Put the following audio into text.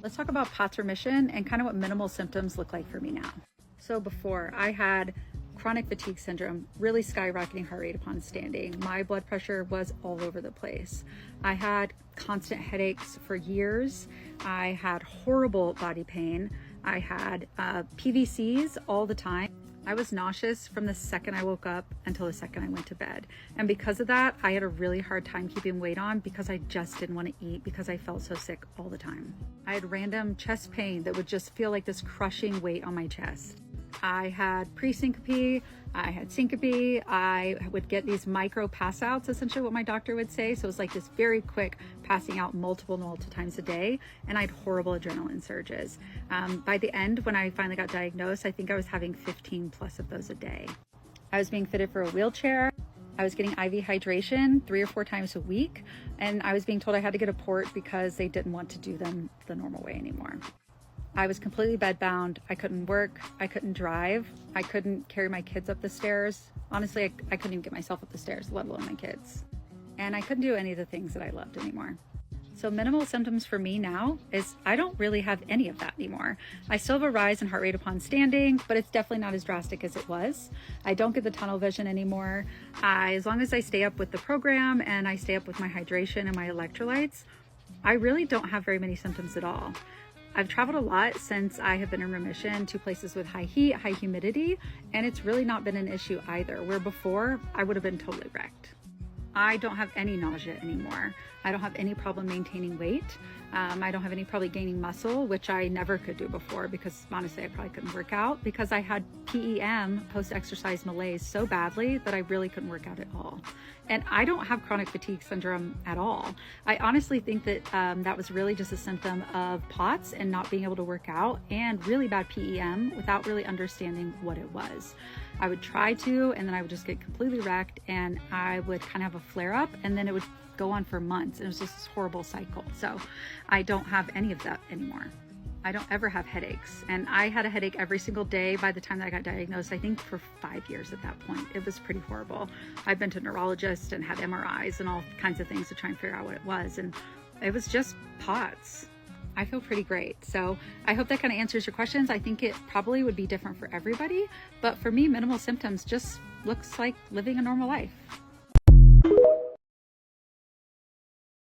Let's talk about POTS remission and kind of what minimal symptoms look like for me now. So before, I had chronic fatigue syndrome, really skyrocketing heart rate upon standing. My blood pressure was all over the place. I had constant headaches for years. I had horrible body pain. I had PVCs all the time. I was nauseous from the second I woke up until the second I went to bed. And because of that, I had a really hard time keeping weight on because I just didn't want to eat because I felt so sick all the time. I had random chest pain that would just feel like this crushing weight on my chest. I had pre-syncope, I had syncope, I would get these micro pass outs, essentially what my doctor would say. So it was like this very quick passing out multiple times a day, and I had horrible adrenaline surges. By the end, when I finally got diagnosed, I think I was having 15 plus of those a day. I was being fitted for a wheelchair. I was getting IV hydration 3 or 4 times a week, and I was being told I had to get a port because they didn't want to do them the normal way anymore. I was completely bedbound. I couldn't work. I couldn't drive. I couldn't carry my kids up the stairs. Honestly, I couldn't even get myself up the stairs, let alone my kids. And I couldn't do any of the things that I loved anymore. So minimal symptoms for me now is I don't really have any of that anymore. I still have a rise in heart rate upon standing, but it's definitely not as drastic as it was. I don't get the tunnel vision anymore. As long as I stay up with the program and I stay up with my hydration and my electrolytes, I really don't have very many symptoms at all. I've traveled a lot since I have been in remission to places with high heat, high humidity, and it's really not been an issue either, where before I would have been totally wrecked. I don't have any nausea anymore. I don't have any problem maintaining weight. I don't have any problem gaining muscle, which I never could do before because honestly, I probably couldn't work out because I had PEM, post-exercise malaise, so badly that I really couldn't work out at all. And I don't have chronic fatigue syndrome at all. I honestly think that that was really just a symptom of POTS and not being able to work out and really bad PEM without really understanding what it was. I would try to, and then I would just get completely wrecked and I would kind of have a flare up and then it would go on for months. It was just this horrible cycle. So I don't have any of that anymore. I don't ever have headaches. And I had a headache every single day by the time that I got diagnosed, I think for 5 years at that point. It was pretty horrible. I've been to neurologists and had MRIs and all kinds of things to try and figure out what it was. And it was just POTS. I feel pretty great. So I hope that kind of answers your questions. I think it probably would be different for everybody, but for me, minimal symptoms just looks like living a normal life.